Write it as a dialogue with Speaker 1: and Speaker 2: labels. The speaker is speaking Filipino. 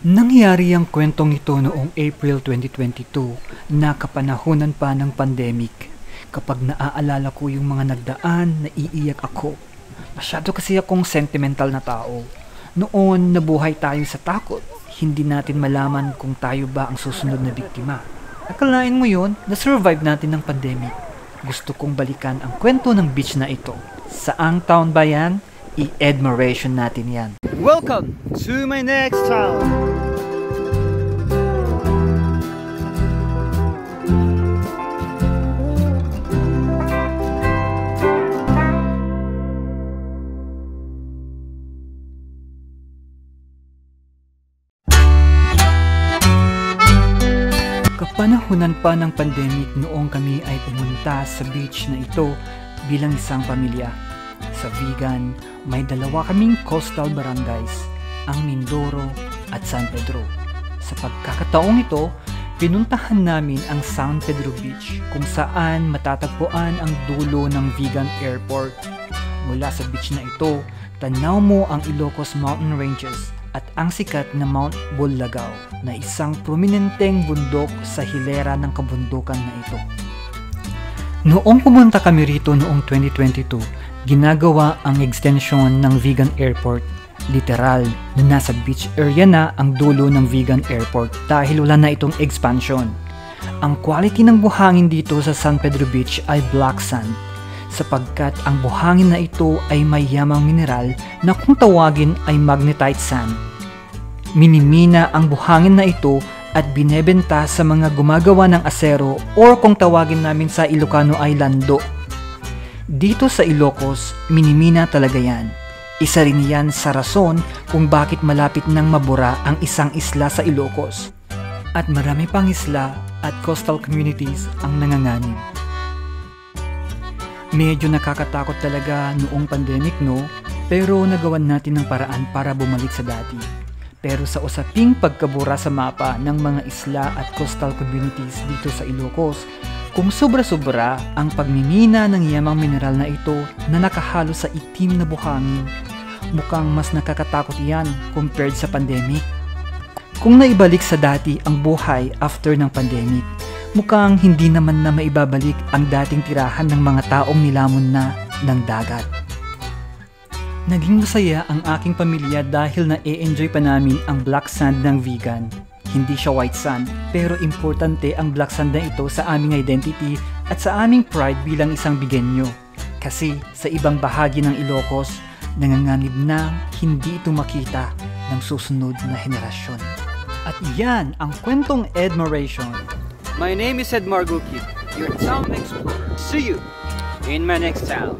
Speaker 1: Nangyari ang kwentong ito noong April 2022 na kapanahunan pa ng pandemic. Kapag naaalala ko yung mga nagdaan, naiiyak ako. Masyado kasi akong sentimental na tao. Noon, nabuhay tayo sa takot. Hindi natin malaman kung tayo ba ang susunod na biktima. Akalain mo yun, na-survive natin ng pandemic. Gusto kong balikan ang kwento ng beach na ito. Saang taon ba yan? I-admiration natin yan.
Speaker 2: Welcome to my next town.
Speaker 1: Kapanahunan pa ng pandemic noong kami ay pumunta sa beach na ito bilang isang pamilya. Sa Vigan, may dalawa kaming coastal barangays, ang Mindoro at San Pedro. Sa pagkakataong ito, pinuntahan namin ang San Pedro Beach kung saan matatagpuan ang dulo ng Vigan Airport. Mula sa beach na ito, tanaw mo ang Ilocos Mountain Ranges at ang sikat na Mount Bullagaw na isang prominenteng bundok sa hilera ng kabundukan na ito. Noong pumunta kami rito noong 2022, ginagawa ang extension ng Vigan Airport. Literal na nasa beach area na ang dulo ng Vigan Airport dahil wala na itong expansion. Ang quality ng buhangin dito sa San Pedro Beach ay black sand, sapagkat ang buhangin na ito ay may yamang mineral na kung tawagin ay magnetite sand. Minimina ang buhangin na ito at binebenta sa mga gumagawa ng asero or kung tawagin namin sa Ilocano ay lando. Dito sa Ilocos, minimina talaga yan. Isa rin yan sa rason kung bakit malapit nang mabura ang isang isla sa Ilocos. At marami pang isla at coastal communities ang nanganganib. Medyo nakakatakot talaga noong pandemic, no? Pero nagawan natin ng paraan para bumalik sa dati. Pero sa usaping pagkabura sa mapa ng mga isla at coastal communities dito sa Ilocos, kung sobra-sobra ang pagmimina ng yamang mineral na ito na nakahalo sa itim na buhangin, mukhang mas nakakatakot yan compared sa pandemic. Kung naibalik sa dati ang buhay after ng pandemic, mukhang hindi naman na maibabalik ang dating tirahan ng mga taong nilamon na ng dagat. Naging masaya ang aking pamilya dahil na-e-enjoy pa namin ang black sand ng Vigan. Hindi siya white sand, pero importante ang black sand na ito sa aming identity at sa aming pride bilang isang Bigenyo. Kasi sa ibang bahagi ng Ilocos, nanganganib na hindi ito makita ng susunod na henerasyon. At iyan ang kwentong admiration.
Speaker 2: My name is Edmar Gukid, your town explorer. See you in my next town.